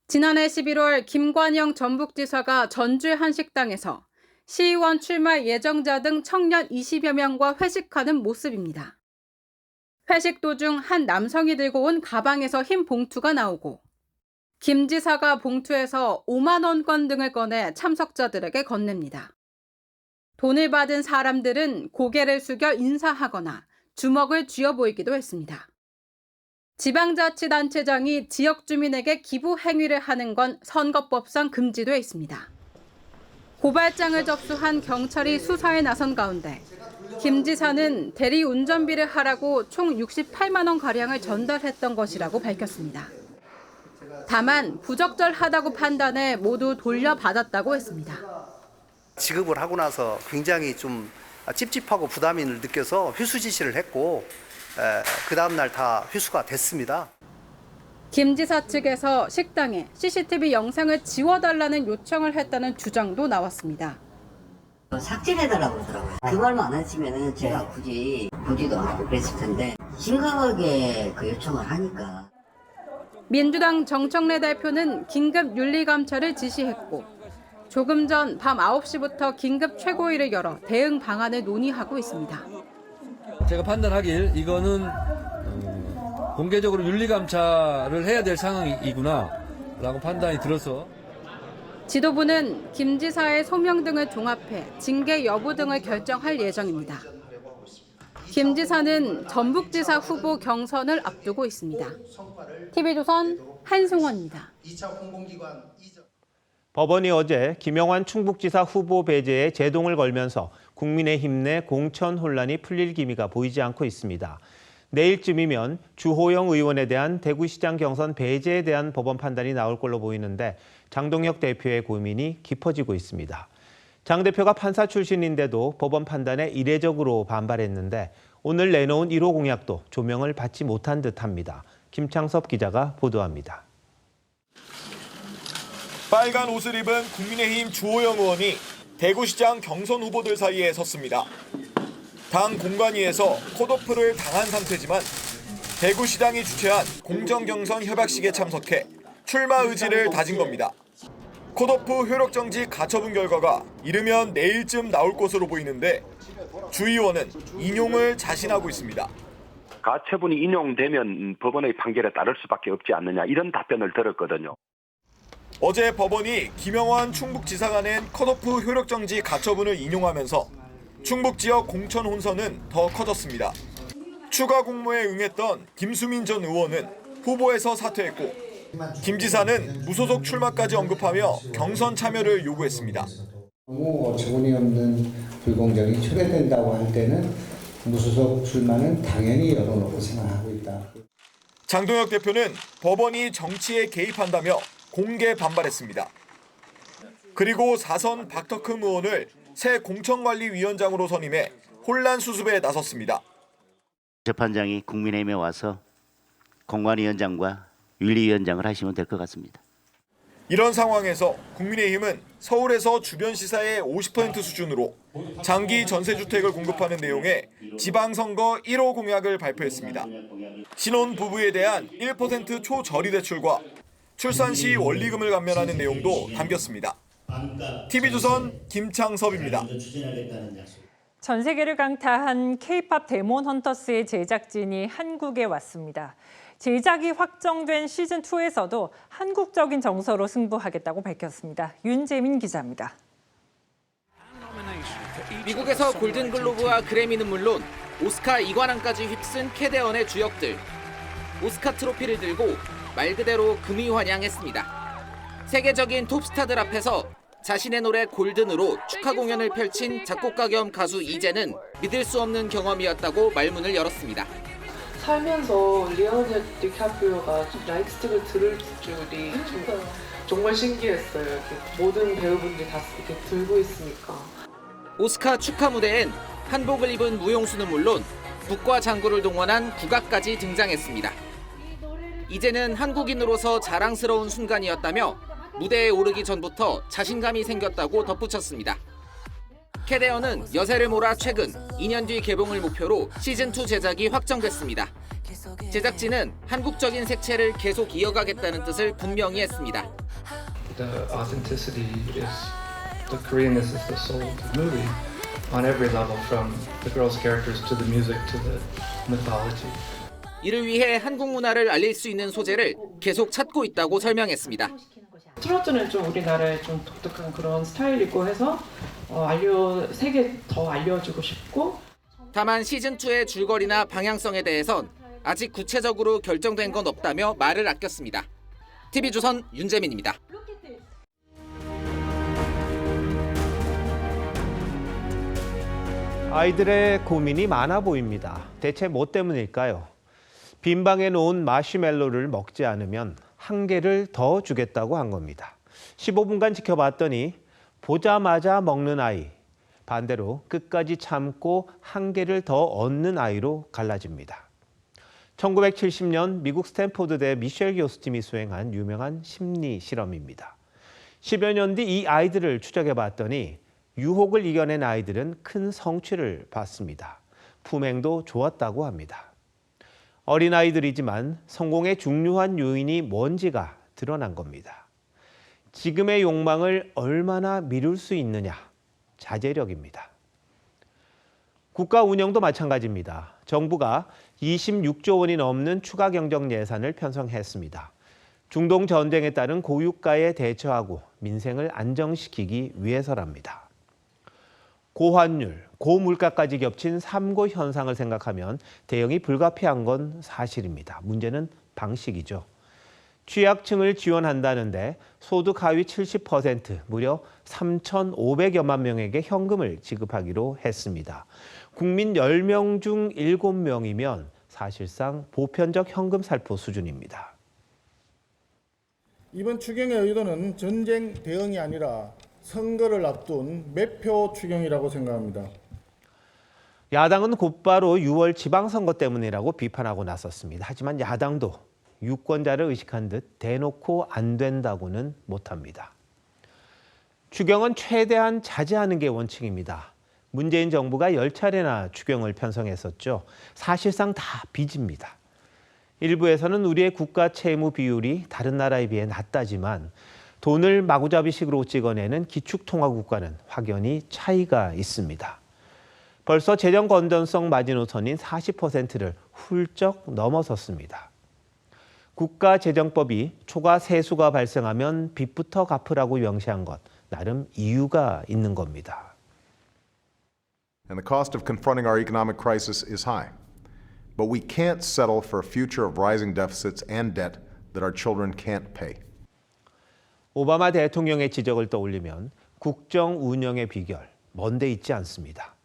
지난해 11월 김관영 전북지사가 전주의 한 식당에서 시의원 출마 예정자 등 청년 20여 명과 회식하는 모습입니다. 회식 도중 한 남성이 들고 온 가방에서 흰 봉투가 나오고 김 지사가 봉투에서 5만 원권 등을 꺼내 참석자들에게 건넵니다. 돈을 받은 사람들은 고개를 숙여 인사하거나 주먹을 쥐어 보이기도 했습니다. 지방자치단체장이 지역 주민에게 기부 행위를 하는 건 선거법상 금지돼 있습니다. 고발장을 접수한 경찰이 수사에 나선 가운데 김 지사는 대리 운전비를 하라고 총 68만 원 가량을 전달했던 것이라고 밝혔습니다. 다만 부적절하다고 판단해 모두 돌려받았다고 했습니다. 지급을 하고 나서 굉장히 좀 찝찝하고 부담을 느껴서 회수 지시를 했고 그 다음날 다 회수가 됐습니다. 김 지사 측에서 식당에 CCTV 영상을 지워달라는 요청을 했다는 주장도 나왔습니다. 삭제해달라고 그러더라고요. 그 말만 안 했으면 제가 굳이 보지도 않고 그랬을 텐데 심각하게 그 요청을 하니까. 민주당 정청래 대표는 긴급 윤리감찰을 지시했고 조금 전 밤 9시부터 긴급 최고위를 열어 대응 방안을 논의하고 있습니다. 제가 판단하길 이거는 공개적으로 윤리감찰을 해야 될 상황이구나라고 판단이 들어서 지도부는 김 지사의 소명 등을 종합해 징계 여부 등을 결정할 예정입니다. 김 지사는 전북지사 후보 경선을 앞두고 있습니다. TV조선 한승원입니다. 법원이 어제 김영환 충북지사 후보 배제에 제동을 걸면서 국민의힘 내 공천 혼란이 풀릴 기미가 보이지 않고 있습니다. 내일쯤이면 주호영 의원에 대한 대구시장 경선 배제에 대한 법원 판단이 나올 걸로 보이는데 장동혁 대표의 고민이 깊어지고 있습니다. 장 대표가 판사 출신인데도 법원 판단에 이례적으로 반발했는데 오늘 내놓은 1호 공약도 조명을 받지 못한 듯합니다. 김창섭 기자가 보도합니다. 빨간 옷을 입은 국민의힘 주호영 의원이 대구시장 경선 후보들 사이에 섰습니다. 당 공관위에서 컷오프를 당한 상태지만 대구시장이 주최한 공정경선 협약식에 참석해 출마 의지를 다진 겁니다. 컷오프 효력정지 가처분 결과가 이르면 내일쯤 나올 것으로 보이는데 주 의원은 인용을 자신하고 있습니다. 가처분이 인용되면 법원의 판결에 따를 수밖에 없지 않느냐 이런 답변을 들었거든요. 어제 법원이 김영환 충북지사가 낸 컷오프 효력정지 가처분을 인용하면서 충북 지역 공천 혼선은 더 커졌습니다. 추가 공모에 응했던 김수민 전 의원은 후보에서 사퇴했고 김 지사는 무소속 출마까지 언급하며 경선 참여를 요구했습니다. 너무 어처구니 없는 불공정이 초래된다고 할 때는 무소속 출마는 당연히 열어놓고 생각하고 있다. 장동혁 대표는 법원이 정치에 개입한다며 공개 반발했습니다. 그리고 4선 박덕흠 의원을 새 공천관리위원장으로 선임해 혼란 수습에 나섰습니다. 재판장이 국민의힘에 와서 공관위원장과 윤리위원장을 하시면 될 것 같습니다. 이런 상황에서 국민의힘은 서울에서 주변 시사의 50% 수준으로 장기 전세주택을 공급하는 내용의 지방선거 1호 공약을 발표했습니다. 신혼 부부에 대한 1% 초저리 대출과 출산 시 원리금을 감면하는 내용도 담겼습니다. TV조선 김창섭입니다. 전 세계를 강타한 K-팝 데몬 헌터스의 제작진이 한국에 왔습니다. 제작이 확정된 시즌2에서도 한국적인 정서로 승부하겠다고 밝혔습니다. 윤재민 기자입니다. 미국에서 골든글로브와 그래미는 물론 오스카 2관왕까지 휩쓴 캐데언의 주역들. 오스카 트로피를 들고 말 그대로 금이 환영했습니다. 세계적인 톱스타들 앞에서 자신의 노래 골든으로 축하 공연을 펼친 작곡가 겸 가수 이재는 믿을 수 없는 경험이었다고 말문을 열었습니다. 살면서 리오나르도 디카프리오가 라이트스틱을 들을 줄이 정말 신기했어요. 이렇게 모든 배우분들이 다 이렇게 들고 있으니까. 오스카 축하 무대엔 한복을 입은 무용수는 물론 북과 장구를 동원한 국악까지 등장했습니다. 이제는 한국인으로서 자랑스러운 순간이었다며 무대에 오르기 전부터 자신감이 생겼다고 덧붙였습니다. 캐데언은 여세를 몰아 최근 2년 뒤 개봉을 목표로 시즌2 제작이 확정됐습니다. 제작진은 한국적인 색채를 계속 이어가겠다는 뜻을 분명히 했습니다. The authenticity is the Koreanness is the soul of the movie on every level, from the girls' characters to the music to the mythology. 이를 위해 한국 문화를 알릴 수 있는 소재를 계속 찾고 있다고 설명했습니다. 트로트는 좀 우리나라의 좀 독특한 그런 스타일이고 해서 세계 더 알려주고 싶고. 다만 시즌2의 줄거리나 방향성에 대해선 아직 구체적으로 결정된 건 없다며 말을 아꼈습니다. TV조선 윤재민입니다. 아이들의 고민이 많아 보입니다. 대체 뭐 때문일까요? 빈방에 놓은 마시멜로를 먹지 않으면 한 개를 더 주겠다고 한 겁니다. 15분간 지켜봤더니 보자마자 먹는 아이, 반대로 끝까지 참고 한 개를 더 얻는 아이로 갈라집니다. 1970년 미국 스탠포드대 미셸 교수팀이 수행한 유명한 심리 실험입니다. 10여 년 뒤 이 아이들을 추적해봤더니 유혹을 이겨낸 아이들은 큰 성취를 봤습니다. 품행도 좋았다고 합니다. 어린아이들이지만 성공의 중요한 요인이 뭔지가 드러난 겁니다. 지금의 욕망을 얼마나 미룰 수 있느냐, 자제력입니다. 국가 운영도 마찬가지입니다. 정부가 26조 원이 넘는 추가 경정 예산을 편성했습니다. 중동 전쟁에 따른 고유가에 대처하고 민생을 안정시키기 위해서랍니다. 고환율, 고물가까지 겹친 3고 현상을 생각하면 대응이 불가피한 건 사실입니다. 문제는 방식이죠. 취약층을 지원한다는데 소득 하위 70%, 무려 3,500여만 명에게 현금을 지급하기로 했습니다. 국민 10명 중 7명이면 사실상 보편적 현금 살포 수준입니다. 이번 추경의 의도는 전쟁 대응이 아니라 선거를 앞둔 매표 추경이라고 생각합니다. 야당은 곧바로 6월 지방선거 때문이라고 비판하고 나섰습니다. 하지만 야당도 유권자를 의식한 듯 대놓고 안 된다고는 못합니다. 추경은 최대한 자제하는 게 원칙입니다. 문재인 정부가 10차례나 추경을 편성했었죠. 사실상 다 빚입니다. 일부에서는 우리의 국가 채무 비율이 다른 나라에 비해 낮다지만 돈을 마구잡이식으로 찍어내는 기축통화국가는 확연히 차이가 있습니다. 벌써 재정 건전성 마지노선인 40%를 훌쩍 넘어섰습니다. 국가재정법이 초과 세수가 발생하면 빚부터 갚으라고 명시한 것, 나름 이유가 있는 겁니다. And the cost of confronting our economic crisis is high. But we can't settle for a future of rising deficits and debt that our children can't pay. 오바마 대통령의 지적을 떠올리면 국정 운영의 비결, 먼데 있지 않습니다.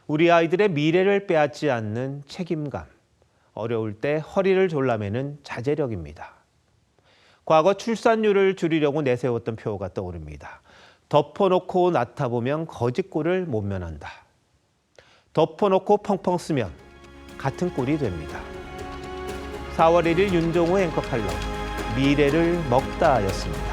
우리 아이들의 미래를 빼앗지 않는 책임감, 어려울 때 허리를 졸라매는 자제력입니다. 과거 출산율을 줄이려고 내세웠던 표어가 떠오릅니다. 덮어놓고 낳다보면 거짓골을 못 면한다. 덮어놓고 펑펑 쓰면 같은 꼴이 됩니다. 4월 1일 윤종호 앵커 칼럼, 미래를 먹다였습니다.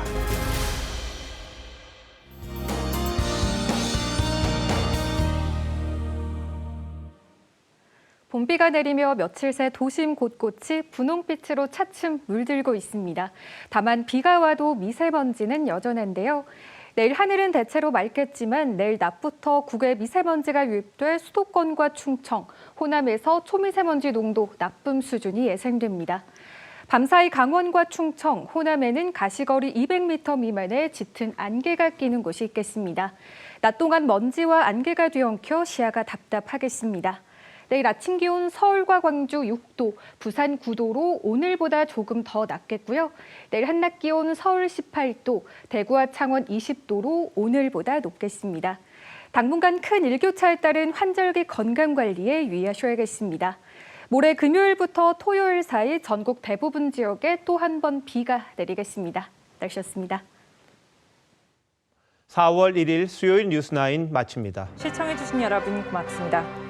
봄비가 내리며 며칠 새 도심 곳곳이 분홍빛으로 차츰 물들고 있습니다. 다만 비가 와도 미세먼지는 여전한데요. 내일 하늘은 대체로 맑겠지만 내일 낮부터 국외 미세먼지가 유입돼 수도권과 충청, 호남에서 초미세먼지 농도 나쁨 수준이 예상됩니다. 밤사이 강원과 충청, 호남에는 가시거리 200m 미만의 짙은 안개가 끼는 곳이 있겠습니다. 낮 동안 먼지와 안개가 뒤엉켜 시야가 답답하겠습니다. 내일 아침 기온 서울과 광주 6도, 부산 9도로 오늘보다 조금 더 낮겠고요. 내일 한낮 기온 서울 18도, 대구와 창원 20도로 오늘보다 높겠습니다. 당분간 큰 일교차에 따른 환절기 건강관리에 유의하셔야겠습니다. 모레 금요일부터 토요일 사이 전국 대부분 지역에 또 한 번 비가 내리겠습니다. 날씨였습니다. 4월 1일 수요일 뉴스9 마칩니다. 시청해주신 여러분 고맙습니다.